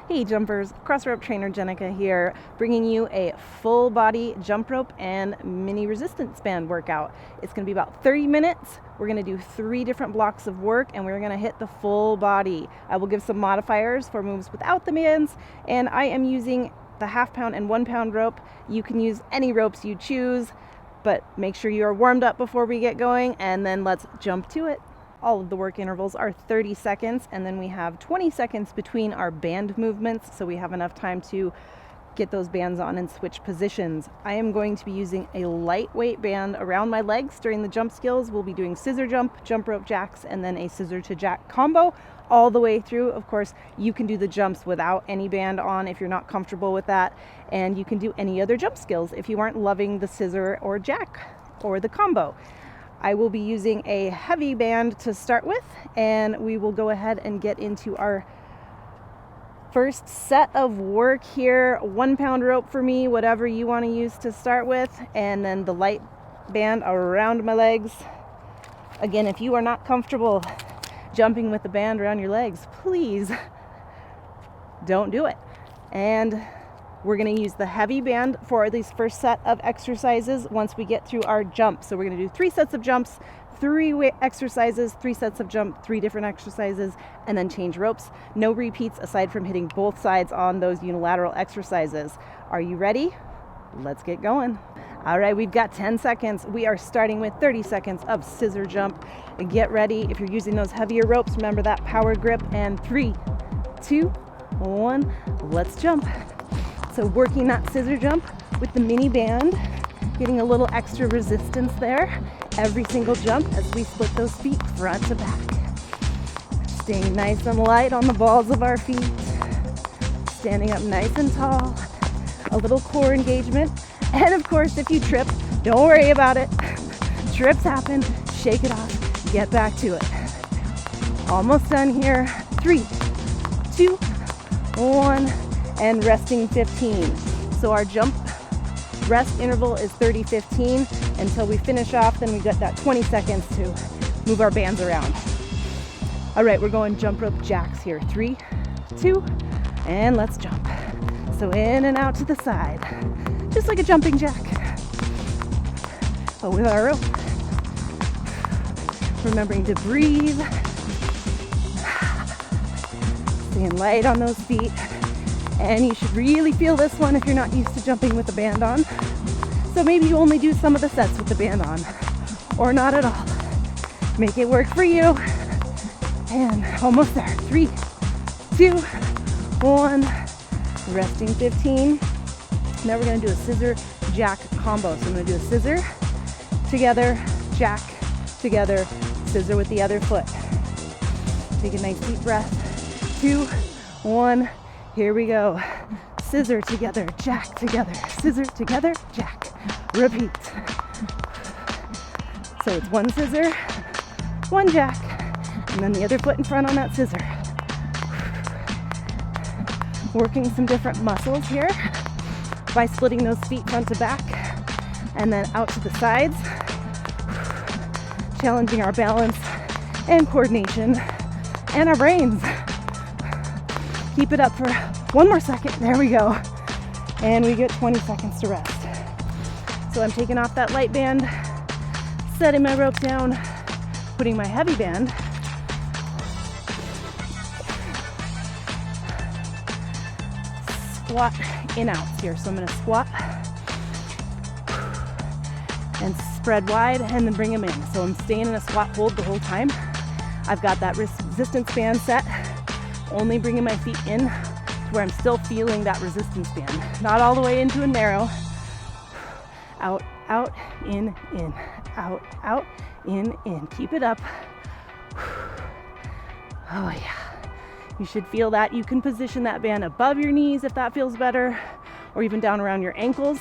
Hey jumpers, Crossrope Trainer Jennika here, bringing you a full body jump rope and mini resistance band workout. It's going to be about 30 minutes. We're going to do 3 different blocks of work and we're going to hit the full body. I will give some modifiers for moves without the bands, and I am using the 1/2 pound and 1 pound rope. You can use any ropes you choose, but make sure you are warmed up before we get going, and then let's jump to it. All of the work intervals are 30 seconds, and then we have 20 seconds between our band movements, so we have enough time to get those bands on and switch positions. I am going to be using a lightweight band around my legs during the jump skills. We'll be doing scissor jump, jump rope jacks, and then a scissor to jack combo all the way through. Of course, you can do the jumps without any band on if you're not comfortable with that, and you can do any other jump skills if you aren't loving the scissor or jack or the combo. I will be using a heavy band to start with, and we will go ahead and get into our first set of work here. 1 pound rope for me, whatever you want to use to start with, and then the light band around my legs. Again, if you are not comfortable jumping with the band around your legs, please don't do it. And we're going to use the heavy band for this first set of exercises once we get through our jumps. So we're going to do 3 sets of jumps, 3 exercises, 3 sets of jump, 3 different exercises, and then change ropes. No repeats aside from hitting both sides on those unilateral exercises. Are you ready? Let's get going. All right, we've got 10 seconds. We are starting with 30 seconds of scissor jump. Get ready. If you're using those heavier ropes, remember that power grip. And 3, 2, 1, let's jump. So working that scissor jump with the mini band, getting a little extra resistance there every single jump as we split those feet front to back. Staying nice and light on the balls of our feet, standing up nice and tall, a little core engagement. And of course, if you trip, don't worry about it. Trips happen, shake it off, get back to it. Almost done here. 3, 2, 1. And resting 15. So our jump rest interval is 30-15 until we finish off. Then we got that 20 seconds to move our bands around. All right, we're going jump rope jacks here. 3, 2, and let's jump. So in and out to the side, just like a jumping jack, but with our rope. Remembering to breathe, staying light on those feet. And you should really feel this one if you're not used to jumping with the band on. So maybe you only do some of the sets with the band on, or not at all. Make it work for you. And almost there. 3, 2, 1. Resting 15. Now we're going to do a scissor jack combo. So I'm going to do a scissor together, jack together, scissor with the other foot. Take a nice deep breath. 2, 1. Here we go. Scissor together, jack together, scissor together, jack. Repeat. So it's 1 scissor, 1 jack, and then the other foot in front on that scissor. Working some different muscles here by splitting those feet front to back and then out to the sides. Challenging our balance and coordination and our brains. Keep it up for 1 more second. There we go. And we get 20 seconds to rest. So I'm taking off that light band, setting my rope down, putting my heavy band. Squat in outs here. So I'm going to squat and spread wide and then bring them in. So I'm staying in a squat hold the whole time. I've got that resistance band set. Only bringing my feet in to where I'm still feeling that resistance band. Not all the way into a narrow. Out, out, in, out, out, in. Keep it up. Oh yeah. You should feel that. You can position that band above your knees if that feels better, or even down around your ankles.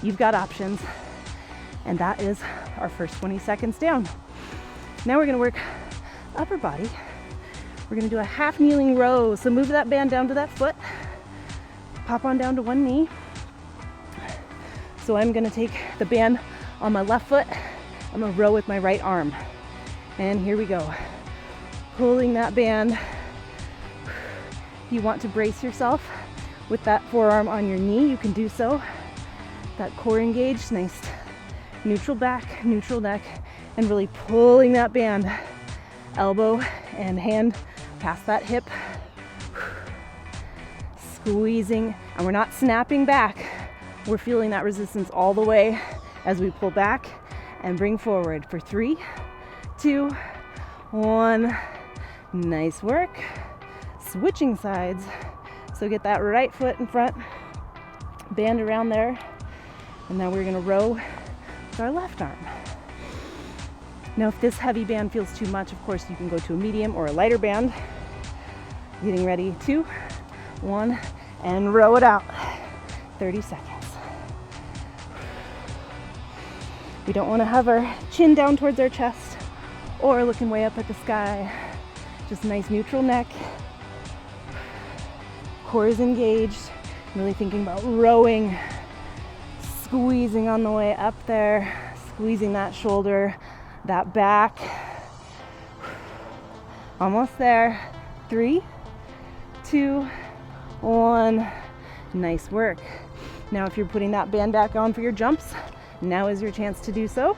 You've got options. And that is our first 20 seconds down. Now we're gonna work upper body. We're gonna do a half kneeling row. So move that band down to that foot. Pop on down to 1 knee. So I'm gonna take the band on my left foot. I'm gonna row with my right arm. And here we go. Pulling that band If you want to brace yourself with that forearm on your knee, you can do so. That core engaged, nice neutral back, neutral neck, and really pulling that band, elbow and hand past that hip. Squeezing, and we're not snapping back. We're feeling that resistance all the way as we pull back and bring forward for 3, 2, 1. Nice work. Switching sides. So get that right foot in front, band around there, and now we're gonna row with our left arm. Now if this heavy band feels too much, of course you can go to a medium or a lighter band. Getting ready, 2, 1, and row it out. 30 seconds. We don't want to have our chin down towards our chest or looking way up at the sky. Just nice neutral neck. Core is engaged. Really thinking about rowing, squeezing on the way up there, squeezing that shoulder, that back. Almost there. 3, 2, 1. Nice work. Now if you're putting that band back on for your jumps, now is your chance to do so.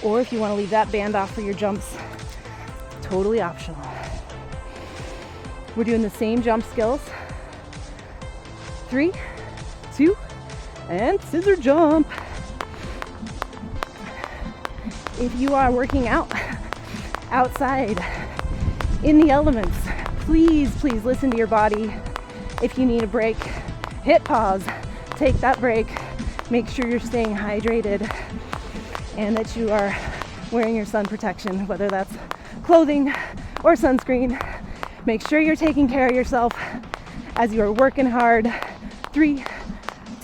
Or if you want to leave that band off for your jumps, totally optional. We're doing the same jump skills. 3, 2, and scissor jump. If you are working out outside in the elements, please listen to your body. If you need a break, hit pause, take that break. Make sure you're staying hydrated and that you are wearing your sun protection, whether that's clothing or sunscreen. Make sure you're taking care of yourself as you are working hard. 3,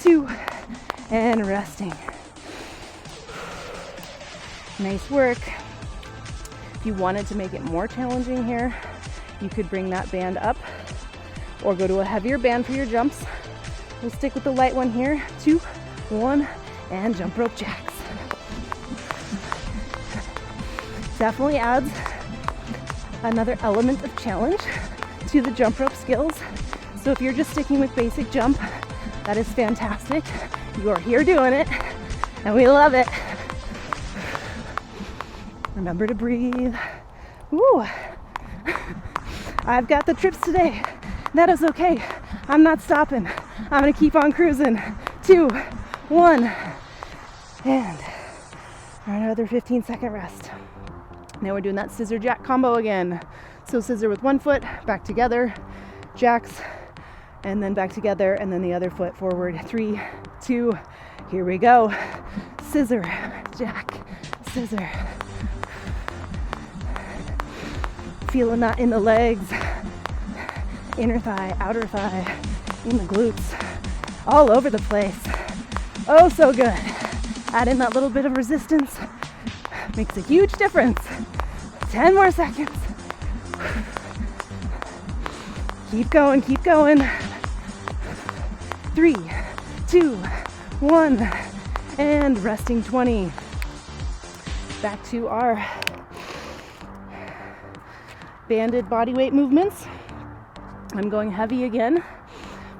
2, and resting. Nice work. If you wanted to make it more challenging here, you could bring that band up or go to a heavier band for your jumps. We'll stick with the light one here. 2, 1, and jump rope jacks. Definitely adds another element of challenge to the jump rope skills. So if you're just sticking with basic jump, that is fantastic. You are here doing it, and we love it. Remember to breathe. Ooh, I've got the trips today. That is okay. I'm not stopping. I'm gonna keep on cruising. 2, 1, and another 15-second rest. Now we're doing that scissor jack combo again. So scissor with one foot, back together, jacks, and then back together, and then the other foot forward. 3, 2, here we go. Scissor, jack, scissor. Feeling that in the legs, inner thigh, outer thigh, in the glutes, all over the place. Oh, so good. Add in that little bit of resistance. Makes a huge difference. 10 more seconds. Keep going, keep going. 3, 2, 1, and resting 20. Back to our banded body weight movements. I'm going heavy again.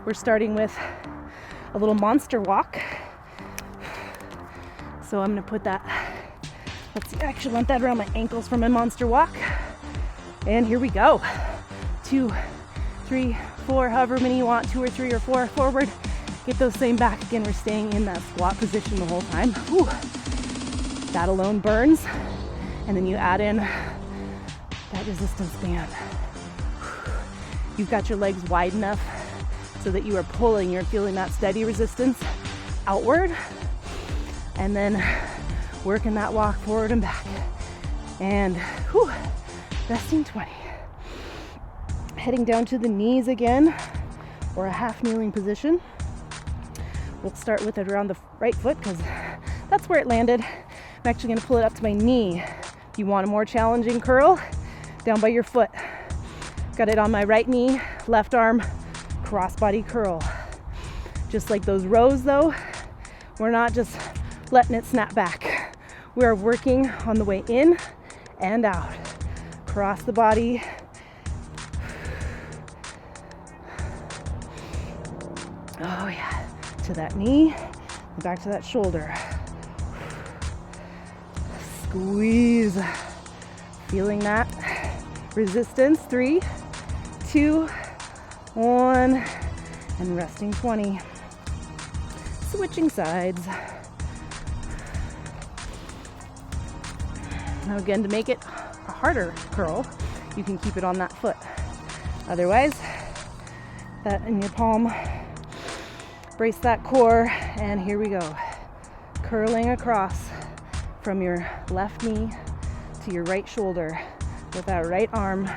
We're starting with a little monster walk. So I'm gonna put that, let's see, I actually want that around my ankles for my monster walk. And here we go. 2, 3, 4, however many you want, 2 or 3 or 4 forward. Get those same back. Again, we're staying in that squat position the whole time. Whew. That alone burns. And then you add in that resistance band. You've got your legs wide enough so that you are pulling, you're feeling that steady resistance outward. And then working that walk forward and back. And whew, resting 20. Heading down to the knees again, or a half kneeling position. We'll start with it around the right foot because that's where it landed. I'm actually going to pull it up to my knee. If you want a more challenging curl, down by your foot. Got it on my right knee, left arm, crossbody curl. Just like those rows though, we're not just letting it snap back. We're working on the way in and out. Cross the body. Oh yeah, to that knee, back to that shoulder. Squeeze. Feeling that resistance. 3, 2, 1, and resting 20. Switching sides. Now again, to make it a harder curl, you can keep it on that foot. Otherwise, that in your palm. Brace that core, and here we go. Curling across from your left knee to your right shoulder with that right arm.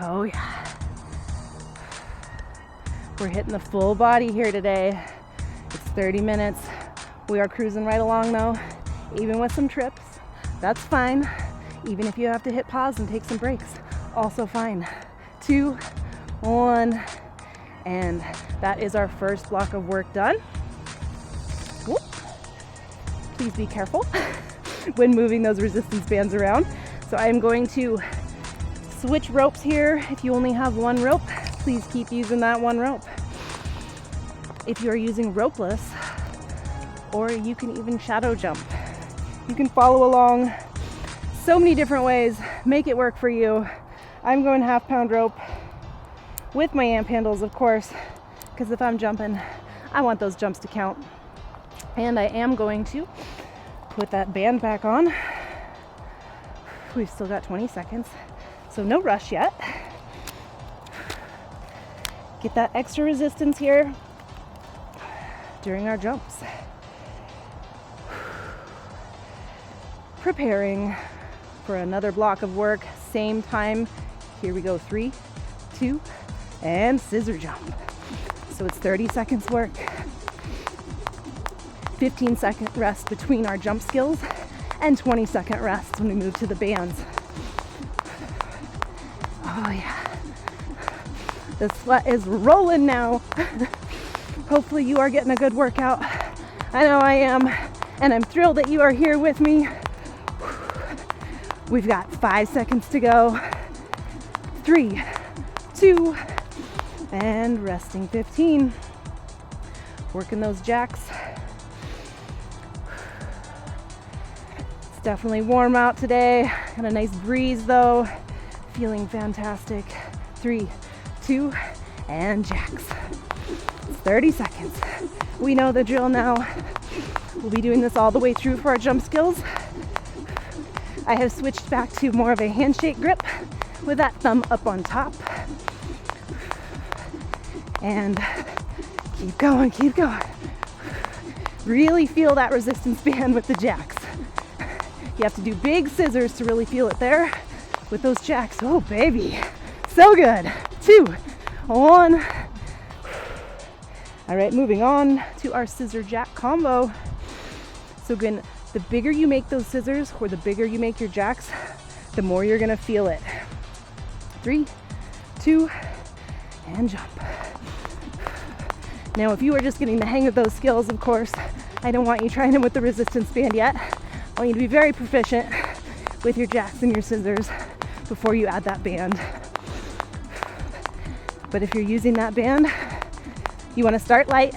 Oh yeah. We're hitting the full body here today. It's 30 minutes. We are cruising right along though, even with some trips. That's fine. Even if you have to hit pause and take some breaks, also fine. 2, 1, and that is our first block of work done. Whoop. Please be careful when moving those resistance bands around. So I am going to switch ropes here. If you only have one rope, please keep using that one rope. If you are using ropeless, or you can even shadow jump, you can follow along. So many different ways. Make it work for you. I'm going half-pound rope with my amp handles, of course, because if I'm jumping, I want those jumps to count. And I am going to put that band back on. We've still got 20 seconds, so no rush yet. Get that extra resistance here during our jumps. Preparing for another block of work, same time. Here we go, 3, 2, and scissor jump. So it's 30 seconds work. 15-second rest between our jump skills, and 20-second rest when we move to the bands. Oh yeah. The sweat is rolling now. Hopefully you are getting a good workout. I know I am, and I'm thrilled that you are here with me. We've got 5 seconds to go. 3, 2, and resting 15. Working those jacks. It's definitely warm out today. Got a nice breeze though. Feeling fantastic. 3, 2, and jacks. It's 30 seconds. We know the drill now. We'll be doing this all the way through for our jump skills. I have switched back to more of a handshake grip with that thumb up on top. And keep going, keep going. Really feel that resistance band with the jacks. You have to do big scissors to really feel it there with those jacks. Oh baby, so good. 2, 1. All right, moving on to our scissor jack combo. So again, the bigger you make those scissors, or the bigger you make your jacks, the more you're gonna feel it. 3, 2, and jump. Now, if you are just getting the hang of those skills, of course, I don't want you trying them with the resistance band yet. I want you to be very proficient with your jacks and your scissors before you add that band. But if you're using that band, you wanna start light,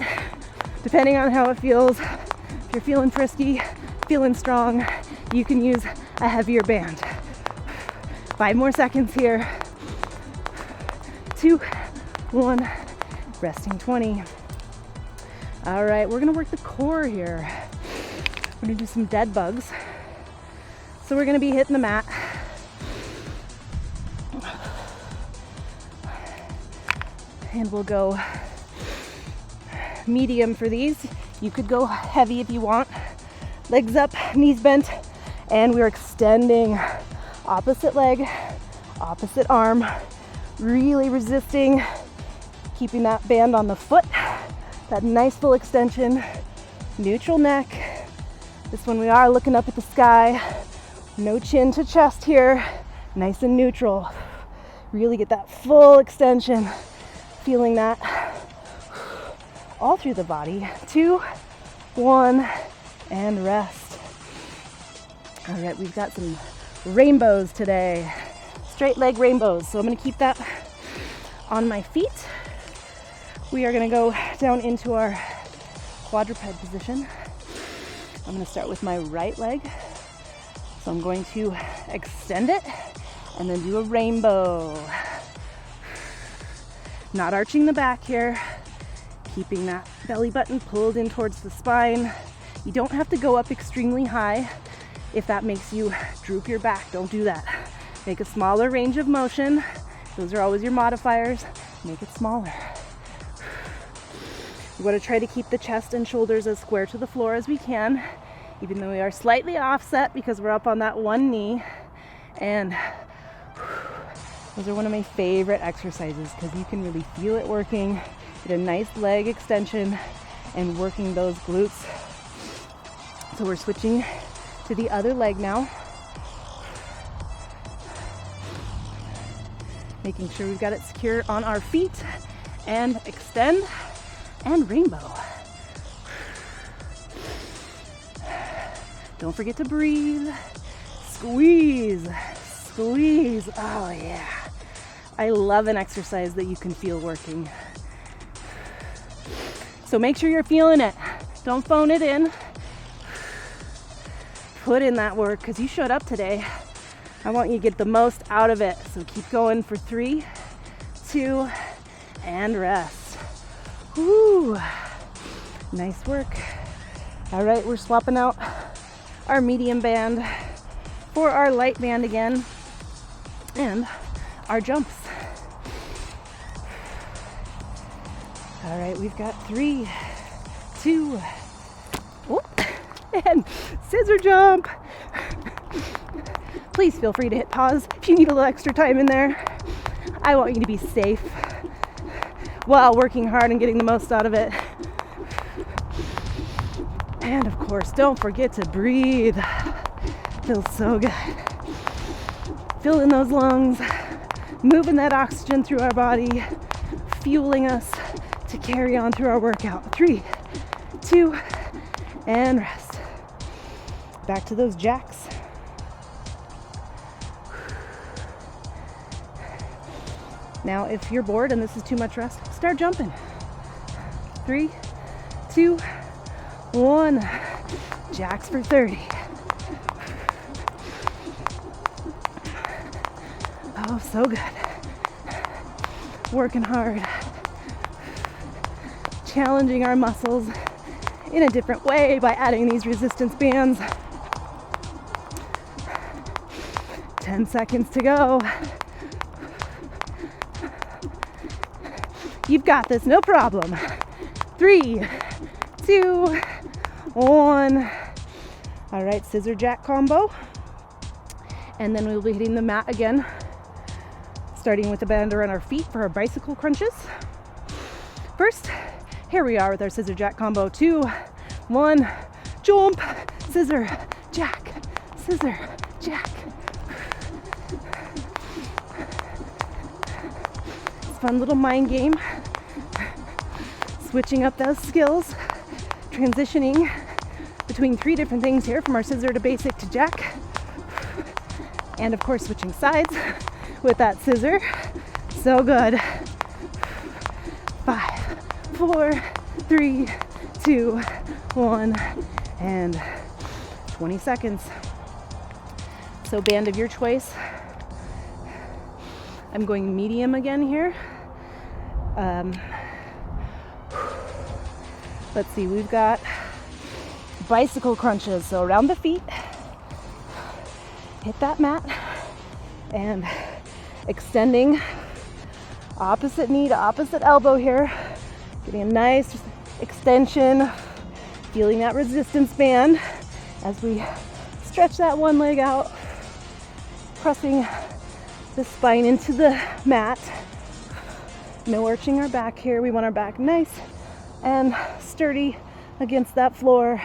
depending on how it feels. If you're feeling frisky, feeling strong, you can use a heavier band. 5 more seconds here. 2, 1, resting 20. All right, we're gonna work the core here. We're gonna do some dead bugs. So we're gonna be hitting the mat. And we'll go medium for these. You could go heavy if you want. Legs up, knees bent, and we're extending opposite leg, opposite arm, really resisting, keeping that band on the foot, that nice full extension, neutral neck. This one we are looking up at the sky, no chin to chest here, nice and neutral. Really get that full extension, feeling that all through the body. 2, 1, and rest. All right, we've got some rainbows today. Let's straight leg rainbows. So I'm going to keep that on my feet. We are going to go down into our quadruped position. I'm going to start with my right leg. So I'm going to extend it and then do a rainbow. Not arching the back here, keeping that belly button pulled in towards the spine. You don't have to go up extremely high. If that makes you droop your back, don't do that. Make a smaller range of motion. Those are always your modifiers. Make it smaller. We want to try to keep the chest and shoulders as square to the floor as we can, even though we are slightly offset because we're up on that one knee. And those are one of my favorite exercises because you can really feel it working. Get a nice leg extension and working those glutes. So we're switching to the other leg now. Making sure we've got it secure on our feet, and extend and rainbow. Don't forget to breathe. Squeeze, squeeze. Oh yeah. I love an exercise that you can feel working. So make sure you're feeling it. Don't phone it in. Put in that work because you showed up today. I want you to get the most out of it. So keep going for 3, 2, and rest. Woo! Nice work. All right, we're swapping out our medium band for our light band again and our jumps. All right, we've got 3, 2, and scissor jump. Please feel free to hit pause if you need a little extra time in there. I want you to be safe while working hard and getting the most out of it. And of course, don't forget to breathe. Feels so good. Filling those lungs, moving that oxygen through our body, fueling us to carry on through our workout. 3, 2, and rest. Back to those jacks. Now, if you're bored and this is too much rest, start jumping. 3, 2, 1. Jacks for 30. Oh, so good. Working hard. Challenging our muscles in a different way by adding these resistance bands. 10 seconds to go. You've got this, no problem. 3, 2, 1. All right, scissor jack combo. And then we'll be hitting the mat again, starting with the band around our feet for our bicycle crunches. First, here we are with our scissor jack combo. 2, 1, jump, scissor, jack, scissor, jack. It's a fun little mind game. Switching up those skills, transitioning between 3 different things here, from our scissor to basic to jack. And of course, switching sides with that scissor. So good. 5, 4, 3, 2, 1, and 20 seconds. So band of your choice. I'm going medium again here. Let's see, we've got bicycle crunches. So around the feet, hit that mat, and extending opposite knee to opposite elbow here. Getting a nice extension, feeling that resistance band as we stretch that one leg out, pressing the spine into the mat. No arching our back here. We want our back nice and sturdy against that floor.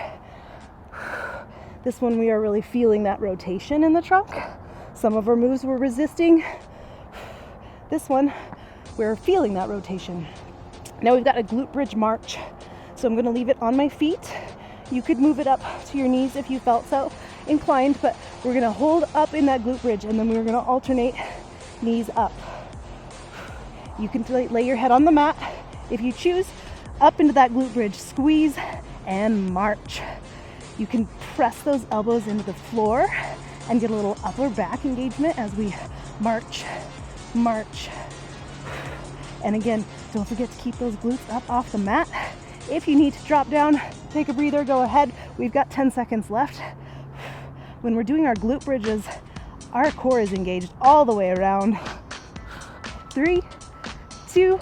This one we are really feeling that rotation in the trunk. Some of our moves we're resisting. This one we're feeling that rotation. Now we've got a glute bridge march. So I'm going to leave it on my feet. You could move it up to your knees if you felt so inclined, but we're going to hold up in that glute bridge, and then we're going to alternate knees up. You can lay your head on the mat if you choose, up into that glute bridge, squeeze and march. You can press those elbows into the floor and get a little upper back engagement as we march, march. And again, don't forget to keep those glutes up off the mat. If you need to drop down, take a breather, go ahead. We've got 10 seconds left. When we're doing our glute bridges, our core is engaged all the way around. 3, 2,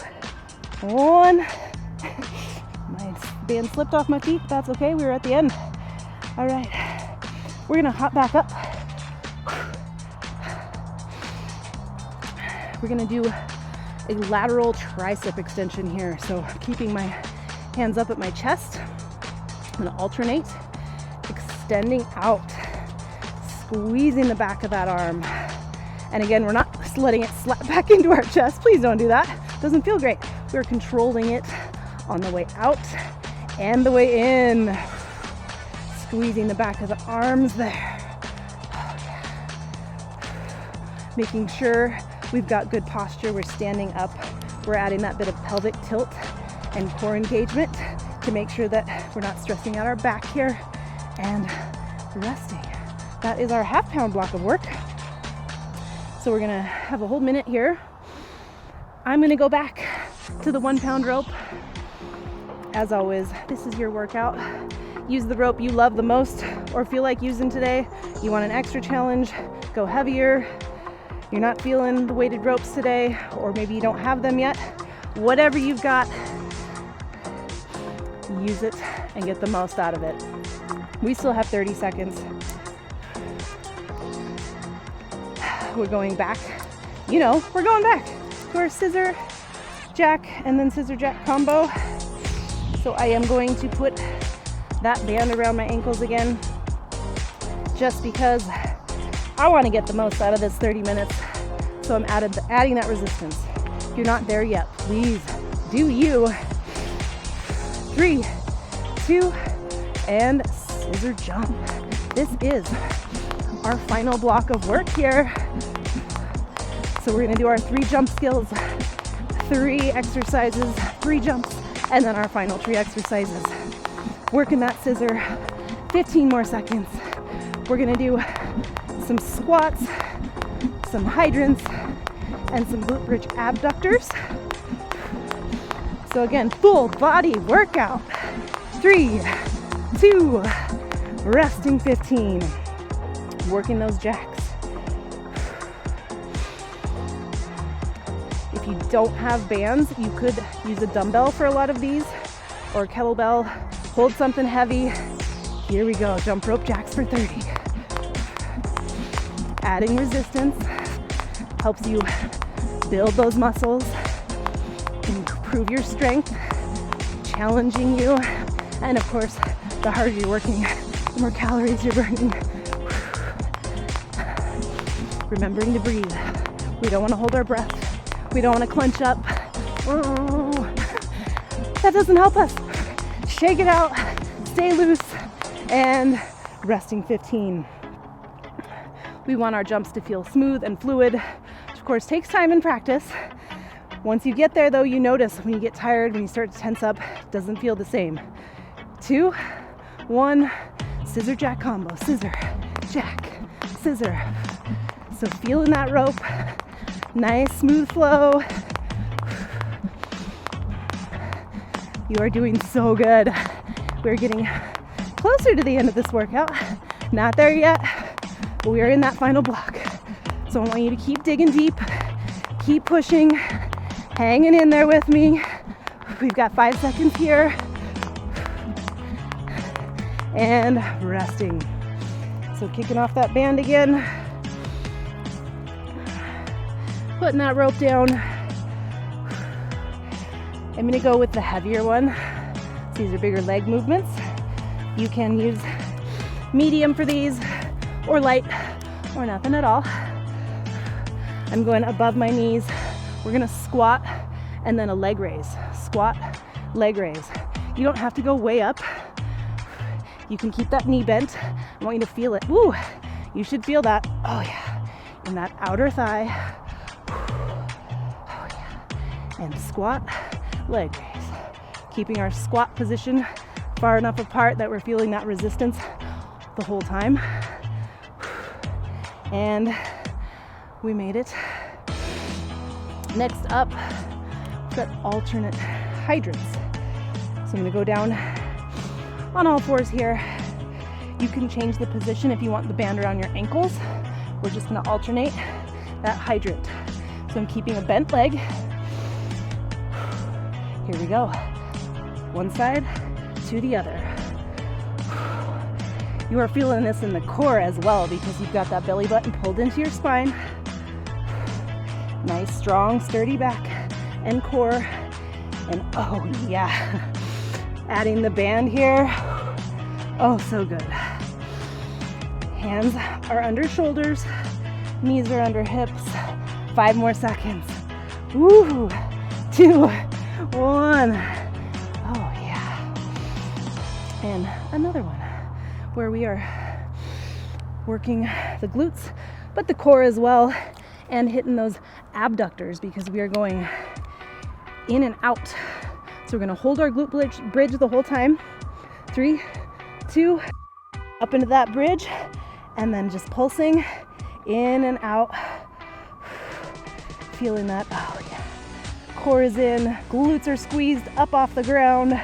1. My band slipped off my feet. That's okay. We were at the end. All right. We're going to hop back up. We're going to do a lateral tricep extension here. So keeping my hands up at my chest. I'm going to alternate, extending out, squeezing the back of that arm. And again, we're not letting it slap back into our chest. Please don't do that. Doesn't feel great. We're controlling it on the way out and the way in. Squeezing the back of the arms there. Oh, yeah. Making sure we've got good posture. We're standing up. We're adding that bit of pelvic tilt and core engagement to make sure that we're not stressing out our back here, and resting. That is our half-pound block of work. So we're gonna have a whole minute here. I'm gonna go back to the 1 pound rope. As always, this is your workout. Use the rope you love the most or feel like using today. You want an extra challenge, go heavier. You're not feeling the weighted ropes today, or maybe you don't have them yet. Whatever you've got, use it and get the most out of it. We still have 30 seconds. We're going back. You know, we're going back to our scissor jack and then scissor jack combo. So I am going to put that band around my ankles again, just because I want to get the most out of this 30 minutes. So I'm adding that resistance. If you're not there yet, please do you. 3, 2, and scissor jump. This is our final block of work here. So we're gonna do our 3 jump skills, 3 exercises, 3 jumps, and then our final 3 exercises. Working that scissor, 15 more seconds. We're gonna do some squats, some hydrants, and some glute bridge abductors. So again, full body workout. 3, 2, resting 15. Working those jacks. If you don't have bands, you could use a dumbbell for a lot of these, or a kettlebell. Hold something heavy. Here we go, jump rope jacks for 30. Adding resistance helps you build those muscles, improve your strength, challenging you, and of course, the harder you're working, the more calories you're burning. Remembering to breathe. We don't want to hold our breath. We don't want to clench up. Oh, that doesn't help us. Shake it out, stay loose, and resting 15. We want our jumps to feel smooth and fluid, which of course takes time and practice. Once you get there though, you notice when you get tired, when you start to tense up, it doesn't feel the same. 2, 1, scissor jack combo, scissor, jack, scissor. So feeling that rope, nice smooth flow. You are doing so good. We're getting closer to the end of this workout. Not there yet, but we are in that final block. So I want you to keep digging deep, keep pushing, hanging in there with me. We've got 5 seconds here. And resting. So kicking off that band again. Putting that rope down. I'm gonna go with the heavier one. These are bigger leg movements. You can use medium for these, or light, or nothing at all. I'm going above my knees. We're gonna squat and then a leg raise. Squat, leg raise. You don't have to go way up. You can keep that knee bent. I want you to feel it. Woo! You should feel that. Oh yeah. In that outer thigh. and squat, leg raise. Keeping our squat position far enough apart that we're feeling that resistance the whole time. And we made it. Next up, we've got alternate hydrants. So I'm gonna go down on all fours here. You can change the position if you want the band around your ankles. We're just gonna alternate that hydrant. So I'm keeping a bent leg. Here we go. One side to the other. You are feeling this in the core as well because you've got that belly button pulled into your spine. Nice, strong, sturdy back and core. And oh yeah, adding the band here. Oh, so good. Hands are under shoulders, knees are under hips. 5 more seconds. Woo! 2, 1. Oh yeah. And another one where we are working the glutes, but the core as well, and hitting those abductors because we are going in and out. So we're gonna hold our glute bridge the whole time. 3, 2, up into that bridge, and then just pulsing in and out. Feeling that, oh yeah. Core is in, glutes are squeezed up off the ground.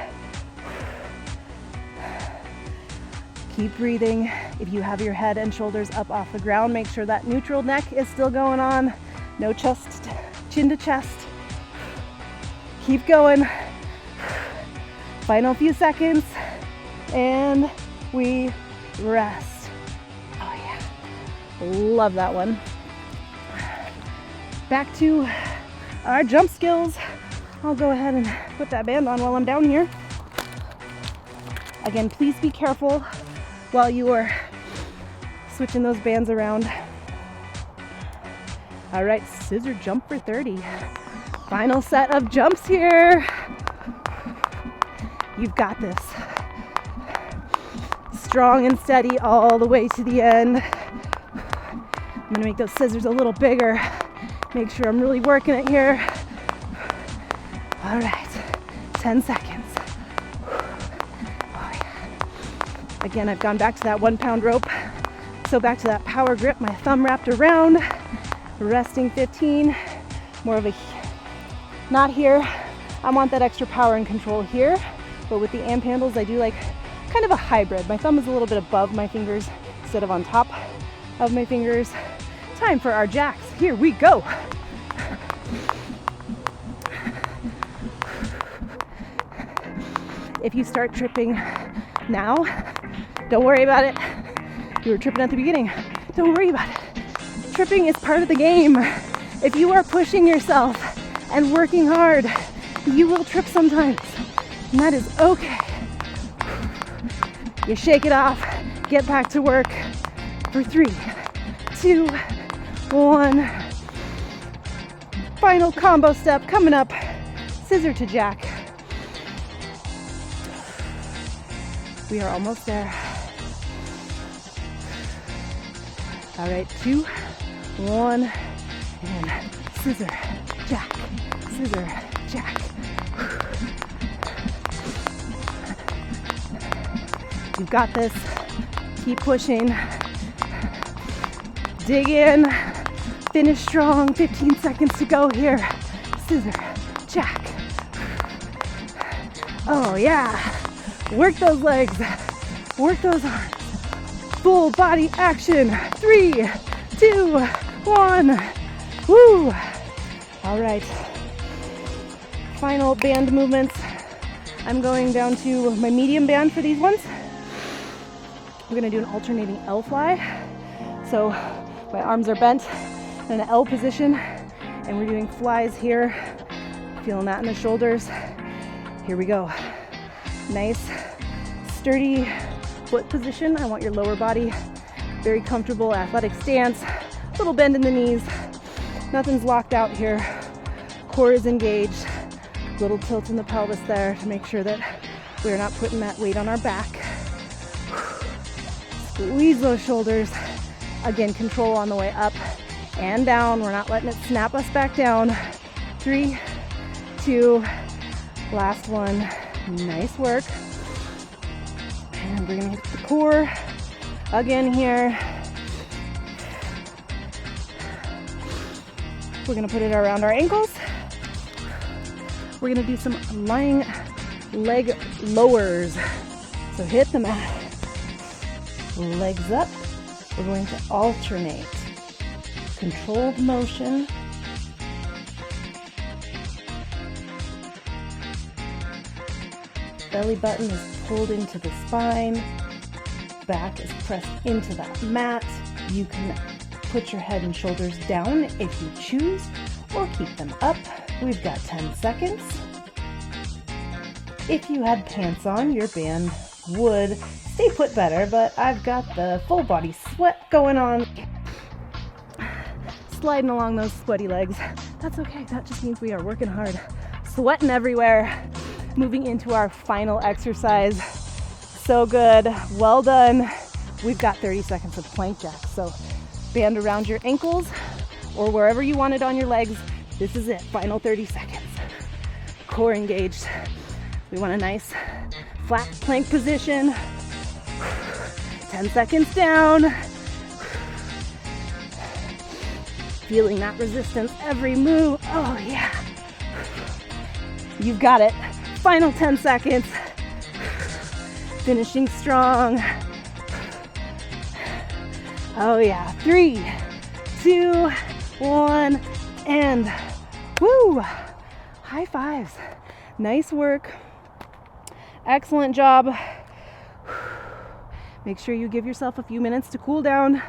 Keep breathing. If you have your head and shoulders up off the ground, make sure that neutral neck is still going on. No chest, chin to chest. Keep going. Final few seconds, and we rest. Oh yeah, love that one. Back to our jump skills. I'll go ahead and put that band on while I'm down here. Again, please be careful while you are switching those bands around. All right, scissor jump for 30. Final set of jumps here. You've got this. Strong and steady all the way to the end. I'm gonna make those scissors a little bigger. Make sure I'm really working it here. All right, 10 seconds. Oh, yeah. Again, I've gone back to that 1 pound rope. So back to that power grip, my thumb wrapped around, resting 15. More of a, not here. I want that extra power and control here. But with the amp handles, I do like kind of a hybrid. My thumb is a little bit above my fingers instead of on top of my fingers. Time for our jacks. Here we go. If you start tripping now, don't worry about it. You were tripping at the beginning. Don't worry about it. Tripping is part of the game. If you are pushing yourself and working hard, you will trip sometimes. And that is okay. You shake it off, get back to work for 3, 2, 1. Final combo step coming up. Scissor to jack. We are almost there. All right, 2, 1, and scissor, jack, scissor, jack. You've got this. Keep pushing. Dig in. Finish strong. 15 seconds to go here. Scissor, jack. Oh yeah. Work those legs. Work those arms. Full body action. 3, 2, 1. Woo. All right. Final band movements. I'm going down to my medium band for these ones. We're gonna do an alternating L fly. So my arms are bent in an L position, and we're doing flies here. Feeling that in the shoulders. Here we go. Nice, sturdy foot position. I want your lower body very comfortable, athletic stance. Little bend in the knees. Nothing's locked out here. Core is engaged. Little tilt in the pelvis there to make sure that we're not putting that weight on our back. Squeeze those shoulders. Again, control on the way up and down. We're not letting it snap us back down. 3, 2, last one. Nice work. And we're gonna hit the core again here. We're gonna put it around our ankles. We're gonna do some lying leg lowers. So hit the mat, legs up. We're going to alternate. Controlled motion. Belly button is pulled into the spine. Back is pressed into that mat. You can put your head and shoulders down if you choose, or keep them up. We've got 10 seconds. If you had pants on, your band would stay put better, but I've got the full body sweat going on. Sliding along those sweaty legs. That's okay, that just means we are working hard. Sweating everywhere. Moving into our final exercise. So good, well done. We've got 30 seconds of plank jacks. So band around your ankles or wherever you want it on your legs. This is it, final 30 seconds. Core engaged. We want a nice flat plank position. 10 seconds down. Feeling that resistance every move. Oh yeah. You've got it. Final 10 seconds. Finishing strong. Oh yeah. 3, 2, 1, and woo! High fives. Nice work. Excellent job. Make sure you give yourself a few minutes to cool down,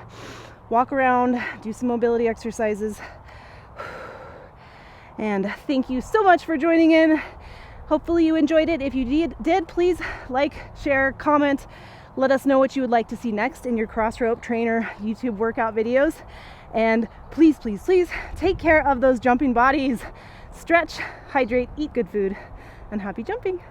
walk around, do some mobility exercises. And thank you so much for joining in. Hopefully you enjoyed it. If you did, please like, share, comment. Let us know what you would like to see next in your Crossrope Trainer YouTube workout videos. And please, please, please take care of those jumping bodies. Stretch, hydrate, eat good food, and happy jumping.